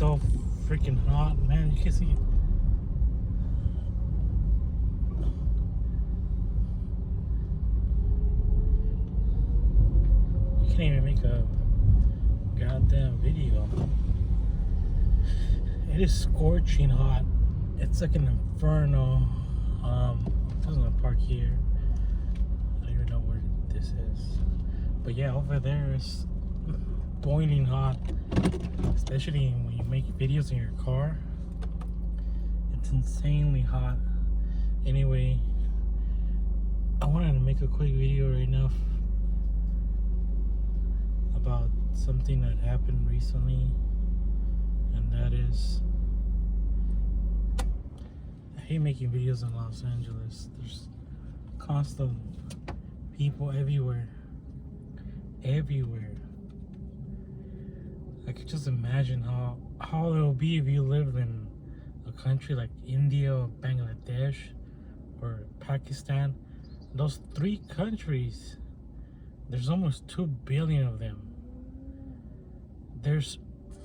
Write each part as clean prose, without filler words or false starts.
so freaking hot, man. You can see it. You can't even make a goddamn video. It is scorching hot. It's like an inferno. There's a park here. I don't even know where this is. But yeah, over there it's boiling hot. Especially when you make videos in your car. It's insanely hot. Anyway, I wanted to make a quick video right now about something that happened recently, and that is, I hate making videos in Los Angeles. There's constant people everywhere. I could just imagine how it will be if you lived in a country like India or Bangladesh or Pakistan. Those three countries, there's almost 2 billion of them. There's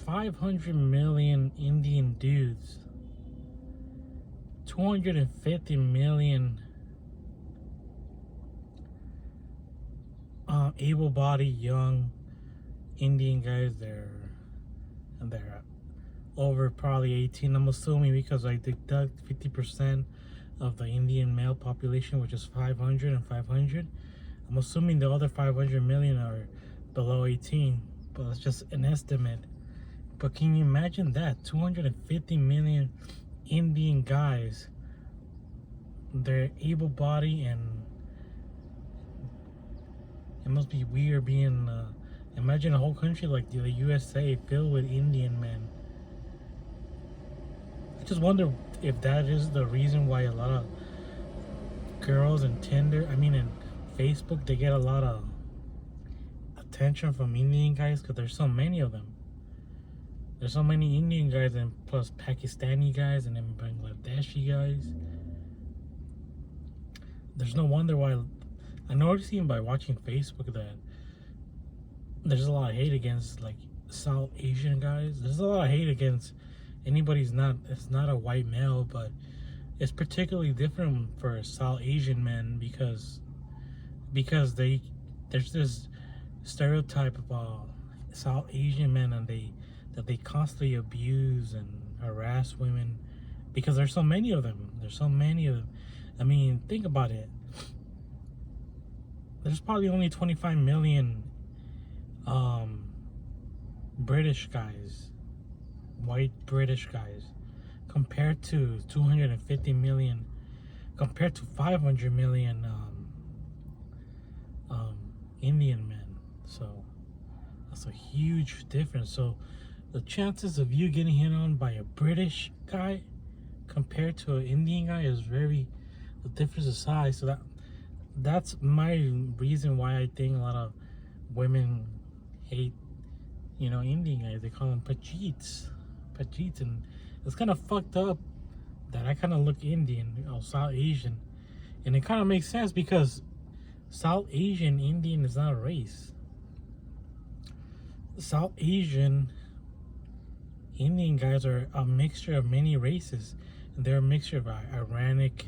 500 million Indian dudes, 250 million able-bodied young Indian guys. They're over probably 18. I'm assuming, because I deduct 50% of the Indian male population, which is 500 and 500. I'm assuming the other 500 million are below 18, but it's just an estimate. But can you imagine that? 250 million Indian guys. They're able-bodied, and it must be weird being imagine a whole country like the USA filled with Indian men. I just wonder if that is the reason why a lot of girls in Tinder, in Facebook, they get a lot of attention from Indian guys, because there's so many of them. There's so many Indian guys, and plus Pakistani guys, and then Bangladeshi guys. There's no wonder why. I noticed even by watching Facebook that there's a lot of hate against like South Asian guys. There's a lot of hate against anybody's it's not a white male, but it's particularly different for South Asian men because there's this stereotype of South Asian men, and that they constantly abuse and harass women because there's so many of them. Think about it. There's probably only 25 million British guys, white British guys, compared to 250 million, compared to 500 million Indian men. So that's a huge difference. So the chances of you getting hit on by a British guy compared to an Indian guy is the difference is size. So that's my reason why I think a lot of women hate, Indian guys. They call them pacheets, and it's kind of fucked up that I kind of look Indian or South Asian, and it kind of makes sense because South Asian Indian is not a race. South Asian Indian guys are a mixture of many races, and they're a mixture of Iranic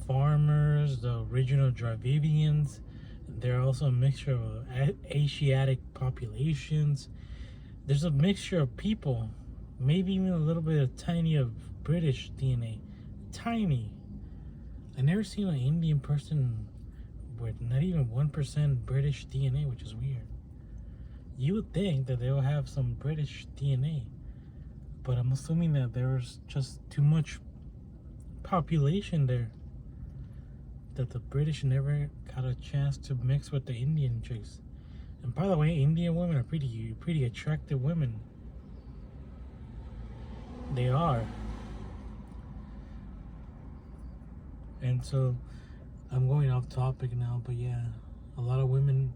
farmers, the original Dravidians. They're also a mixture of Asiatic populations. There's a mixture of people, maybe even a little bit of tiny of British DNA. Tiny. I never seen an Indian person with not even 1% British DNA, which is weird. You would think that they will have some British DNA, but I'm assuming that there's just too much population there, that the British never got a chance to mix with the Indian chicks. And by the way, Indian women are pretty attractive women. They are. And so I'm going off topic now, but yeah, a lot of women,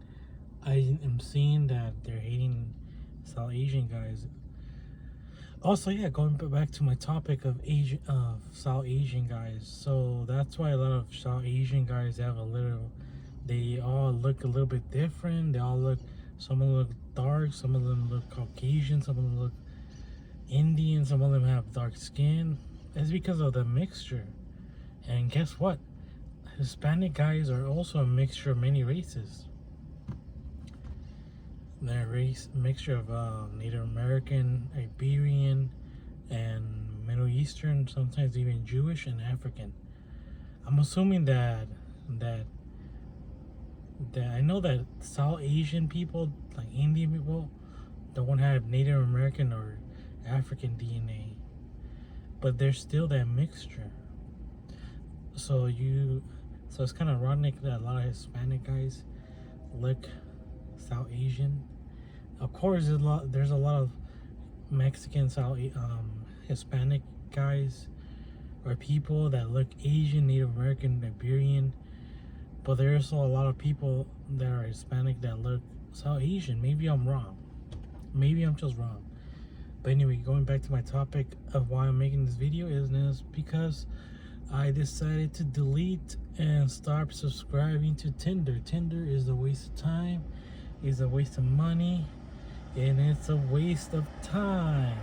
I am seeing that they're hating South Asian guys. Also, yeah, going back to my topic of South Asian guys. So that's why a lot of South Asian guys they all look a little bit different. Some of them look dark, some of them look Caucasian, some of them look Indian, some of them have dark skin. It's because of the mixture. And guess what? Hispanic guys are also a mixture of many races. They're a mixture of Native American, Iberian, and Middle Eastern, sometimes even Jewish and African. I'm assuming that I know that South Asian people, like Indian people, don't have Native American or African DNA, but there's still that mixture. So it's kind of ironic that a lot of Hispanic guys look South Asian. Of course, there's a lot of Mexican, Hispanic guys or people that look Asian, Native American, Iberian, but there's also a lot of people that are Hispanic that look South Asian. Maybe I'm wrong. Maybe I'm just wrong. But anyway, going back to my topic of why I'm making this video is because I decided to delete and stop subscribing to Tinder. Tinder is a waste of time, is a waste of money, and it's a waste of time.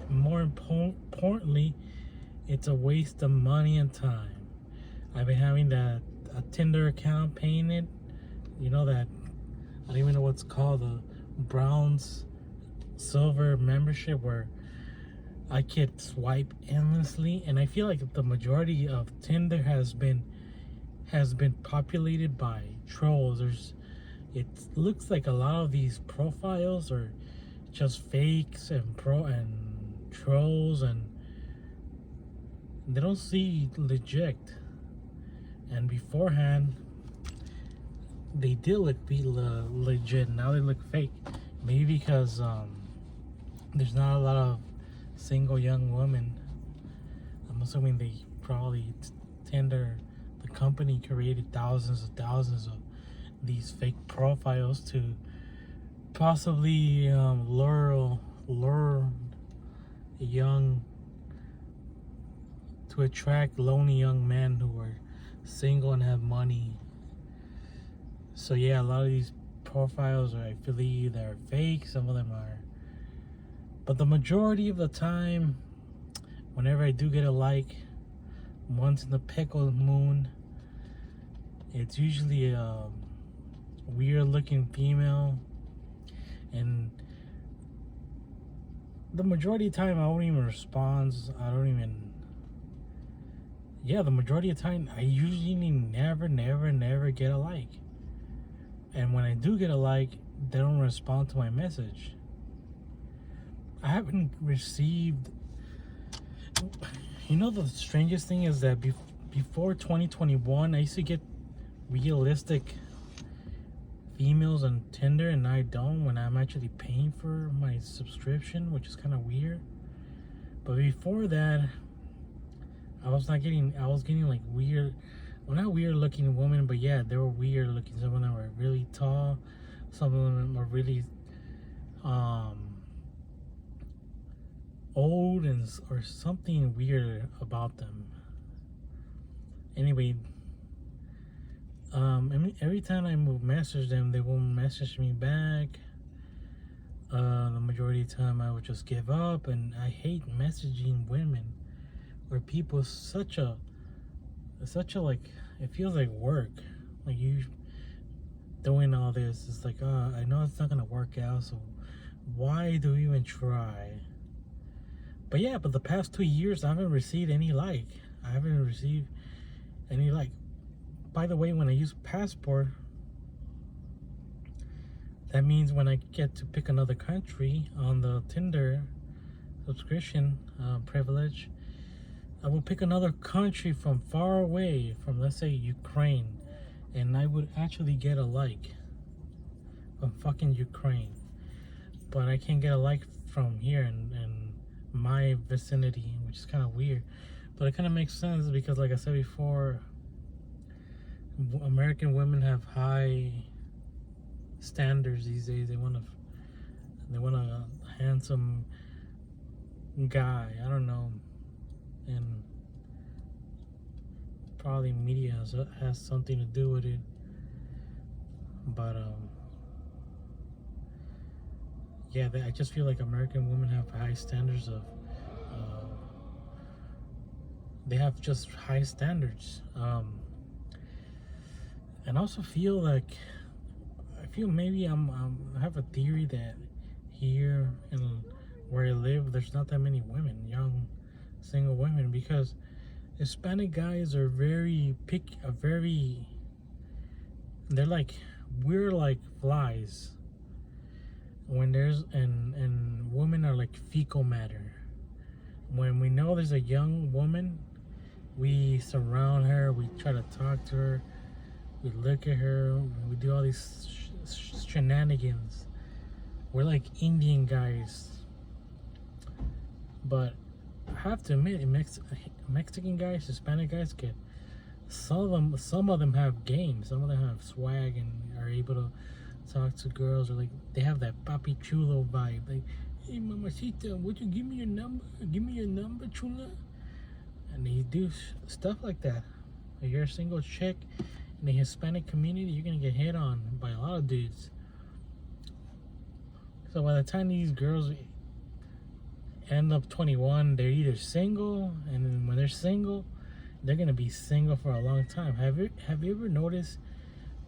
More importantly, it's a waste of money and time. I've been having a Tinder account, paying it. You know that, I don't even know what's called, the bronze, silver membership, where I could swipe endlessly. And I feel like the majority of Tinder has been populated by trolls. It looks like a lot of these profiles are just fakes and trolls, and they don't see legit. And beforehand, they did look legit. Now they look fake. Maybe because there's not a lot of single young women. I'm assuming they probably Tinder, the company, created thousands of these fake profiles to possibly lure to attract lonely young men who are single and have money. So yeah, a lot of these profiles are, I believe, they're fake. Some of them are, but the majority of the time, whenever I do get a like, once in the pickle moon, it's usually a weird looking female. And the majority of the time I won't even respond. The majority of the time I usually never get a like. And when I do get a like, they don't respond to my message. I haven't received, the strangest thing is that before 2021, I used to get realistic females on Tinder, and I don't when I'm actually paying for my subscription, which is kind of weird. But before that, I was getting like weird, well, not weird looking women, but yeah, they were weird looking. Some of them were really tall, some of them were really old, or something weird about them. Anyway, every time I message them, they won't message me back. The majority of the time I would just give up, and I hate messaging women or people. Such a like, it feels like work, like you doing all this. It's like, I know it's not gonna work out, so why do you even try? But yeah, but the past 2 years I haven't received any like. By the way, when I use passport, that means when I get to pick another country on the Tinder subscription privilege, I will pick another country from far away, from, let's say, Ukraine, and I would actually get a like from fucking Ukraine. But I can't get a like from here in my vicinity, which is kind of weird. But it kind of makes sense because, like I said before, American women have high standards these days. They want a handsome guy. I don't know, and probably media has something to do with it. But yeah, I just feel like American women have high standards of. They have just high standards, and also feel like I feel maybe I have a theory that here in where I live, there's not that many women, young single women, because Hispanic guys are very very. They're like we're like flies when there's and women are like fecal matter. When we know there's a young woman, we surround her, we try to talk to her, we look at her, we do all these shenanigans. We're like Indian guys, but I have to admit, Mexican guys, Hispanic guys get some of them have game, some of them have swag and are able to talk to girls, or like they have that papi chulo vibe. Like, hey mamacita, would you give me your number? Give me your number, chula. And they do stuff like that. If you're a single chick in the Hispanic community, you're gonna get hit on by a lot of dudes. So by the time these girls end up 21, they're either single, and then when they're single, they're gonna be single for a long time. Have you ever noticed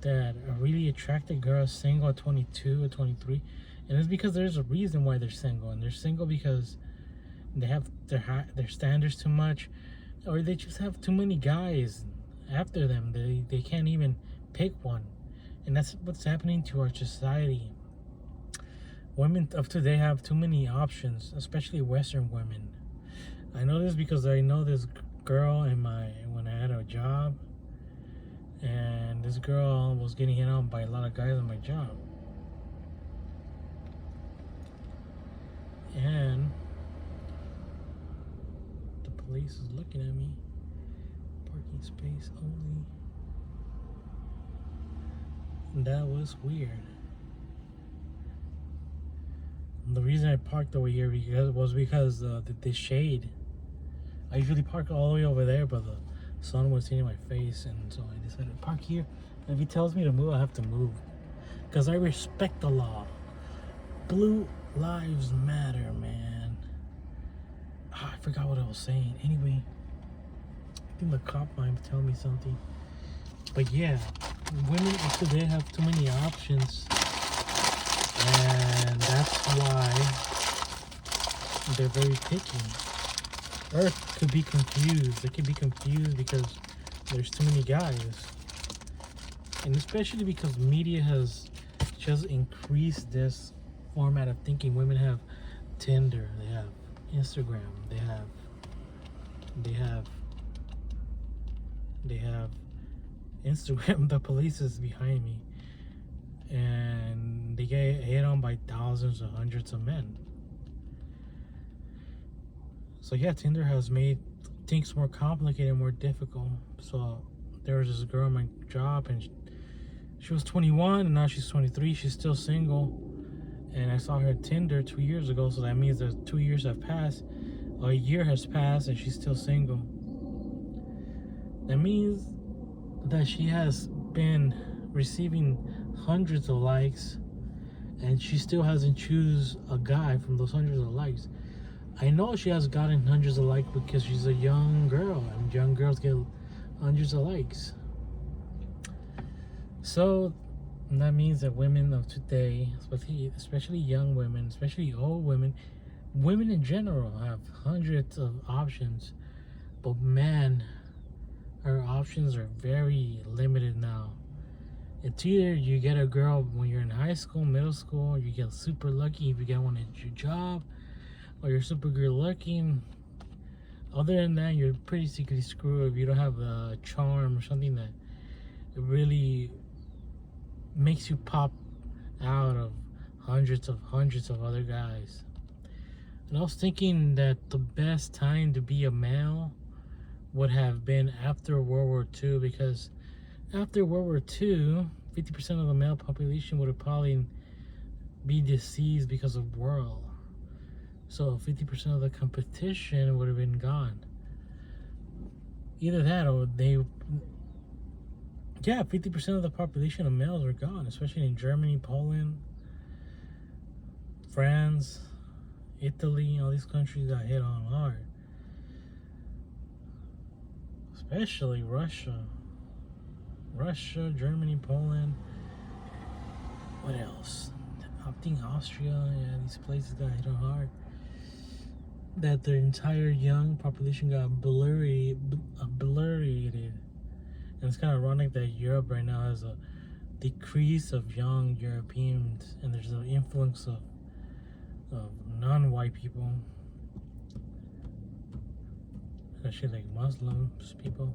that a really attractive girl is single at 22 or 23? And it's because there's a reason why they're single, and they're single because they have their standards too much, or they just have too many guys after them. They can't even pick one, and that's what's happening to our society. Women of today have too many options, especially Western women. I know this because I know this girl when I had a job, and this girl was getting hit on by a lot of guys on my job, and the police is looking at me. Parking space only. And that was weird. And the reason I parked over here was because the shade. I usually park all the way over there, but the sun was hitting my face, and so I decided to park here. And if he tells me to move, I have to move, because I respect the law. Blue lives matter, man. I forgot what I was saying. Anyway, I think the cop might tell me something. But yeah, women of today have too many options, and that's why they're very picky. Earth could be confused. They could be confused because there's too many guys, and especially because media has just increased this format of thinking. Women have Tinder, they have Instagram, they have Instagram. The police is behind me, and they get hit on by thousands or hundreds of men. So yeah, Tinder has made things more complicated, more difficult. So there was this girl at my job, and she was 21, and now she's 23. She's still single, and I saw her at Tinder 2 years ago. So that means that 2 years have passed. A year has passed, and she's still single. That means that she has been receiving hundreds of likes, and she still hasn't choose a guy from those hundreds of likes. I know she has gotten hundreds of likes because she's a young girl, and young girls get hundreds of likes. So that means that women of today, especially young women, especially old women, women in general have hundreds of options. But man, our options are very limited now. It's either you get a girl when you're in high school, middle school, you get super lucky if you get one at your job, or you're super good looking. Other than that, you're pretty secretly screwed if you don't have a charm or something that really makes you pop out of hundreds of other guys. And I was thinking that the best time to be a male would have been after World War II, because after World War II, 50% of the male population would have probably be deceased because of war. So 50% of the competition would have been gone. Either that, or 50% of the population of males are gone, especially in Germany, Poland, France, Italy, all these countries got hit on hard. Especially Russia. Russia, Germany, Poland. What else? I think Austria, yeah, these places got hit on hard. That the entire young population got obliterated. And it's kind of ironic that Europe right now has a decrease of young Europeans, and there's an influx of non-white people, especially like Muslims people.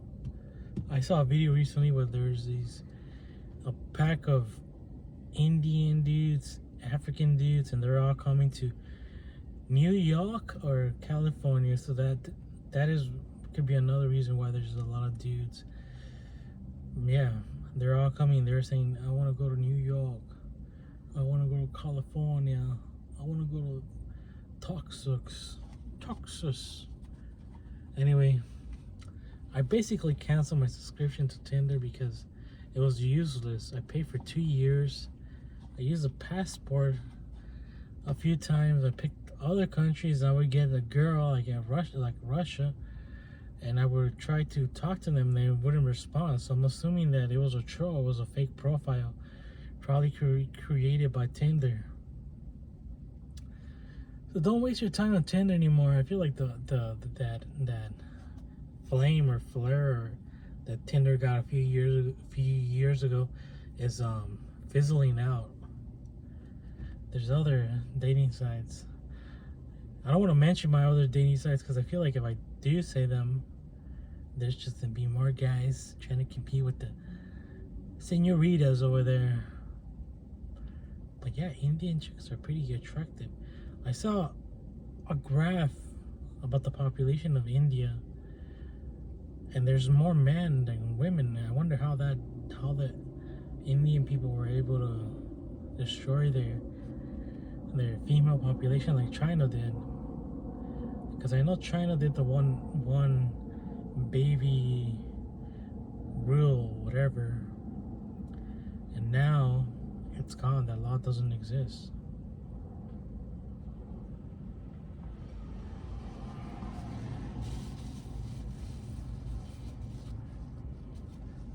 I saw a video recently where there's a pack of Indian dudes, African dudes, and they're all coming to New York or California. So that is could be another reason why there's a lot of dudes. Yeah, they're all coming. They're saying, I want to go to New York. I want to go to California. I want to go to Texas. Anyway, I basically canceled my subscription to Tinder because it was useless. I paid for 2 years. I used a passport a few times. I picked other countries. I would get a girl like Russia, and I would try to talk to them. They wouldn't respond. So I'm assuming that it was a troll. It was a fake profile, probably created by Tinder. So don't waste your time on Tinder anymore. I feel like that flame or flare that Tinder got a few years ago is fizzling out. There's other dating sites. I don't want to mention my other dating sites because I feel like if I do say them, there's just gonna be more guys trying to compete with the senoritas over there. But yeah, Indian chicks are pretty attractive. I saw a graph about the population of India, and there's more men than women. I wonder how the Indian people were able to destroy their female population like China did. Because I know China did the one baby rule, whatever, and now it's gone. That law doesn't exist.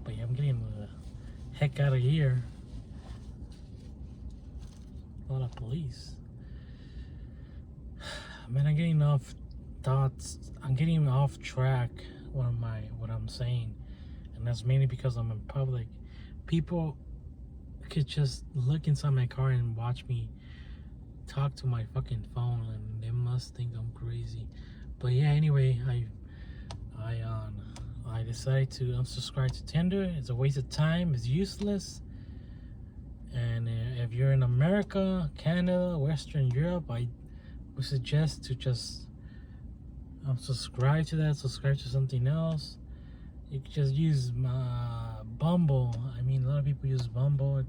But yeah, I'm getting the heck out of here. A lot of police. Man, I'm getting off thoughts. I'm getting off track. What I'm saying, and that's mainly because I'm in public. People could just look inside my car and watch me talk to my fucking phone, and they must think I'm crazy. But yeah, anyway, I decided to unsubscribe to Tinder. It's a waste of time. It's useless. And if you're in America, Canada, Western Europe, I would suggest to just subscribe to that. Subscribe to something else. You can just use Bumble. I mean, a lot of people use Bumble. It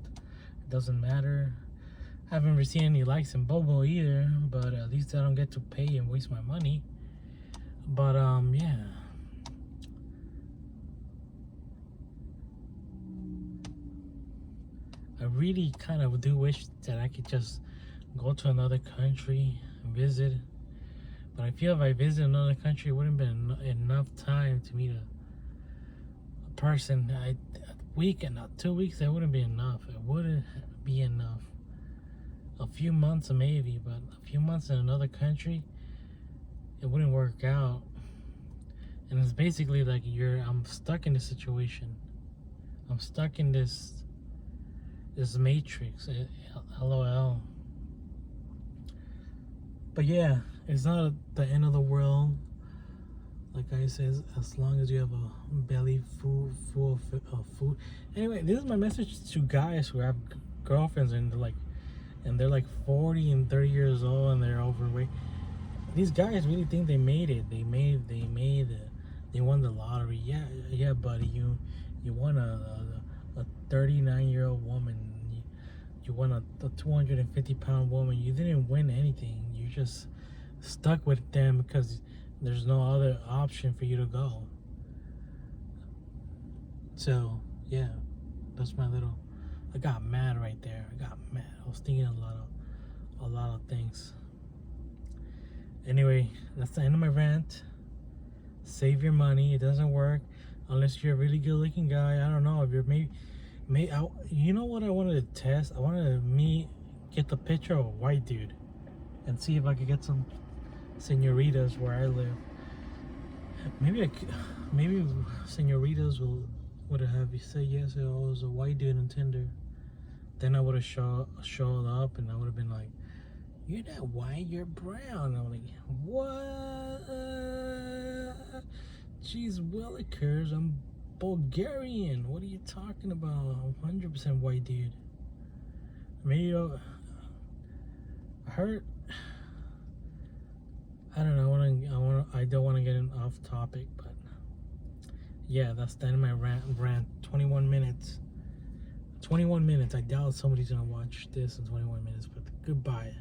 doesn't matter. I haven't received any likes in Bumble either, but at least I don't get to pay and waste my money. But yeah. I really kind of do wish that I could just go to another country and visit. But I feel if I visit another country, it wouldn't be enough time to meet a person. A week and not 2 weeks, that wouldn't be enough. It wouldn't be enough. A few months maybe, but a few months in another country, it wouldn't work out. And it's basically like I'm stuck in this situation. I'm stuck in this matrix. LOL. But yeah, it's not the end of the world. Like I said, as long as you have a belly full of food. Anyway, this is my message to guys who have girlfriends and they're like 40 and 30 years old and they're overweight. These guys really think they made it. They won the lottery. Yeah, buddy. You won a 39-year-old woman. You won a 250-pound woman. You didn't win anything. You just stuck with them because there's no other option for you to go. So yeah, that's my little. I got mad right there. I got mad. I was thinking a lot of things. Anyway, that's the end of my rant. Save your money. It doesn't work unless you're a really good looking guy. I don't know if you're you know what I wanted to test? I wanted to get the picture of a white dude and see if I could get some senoritas where I live. Maybe senoritas would have said yes. It was a white dude on Tinder. Then I would have showed up and I would have been like, "You're not white, you're brown." I'm like, "What? Jeez Willikers, I'm Bulgarian. What are you talking about? I'm 100% white dude." Maybe I heard. I don't know. I don't want to get off topic, but yeah, that's the end of my rant. 21 minutes. 21 minutes. I doubt somebody's gonna watch this in 21 minutes. But goodbye.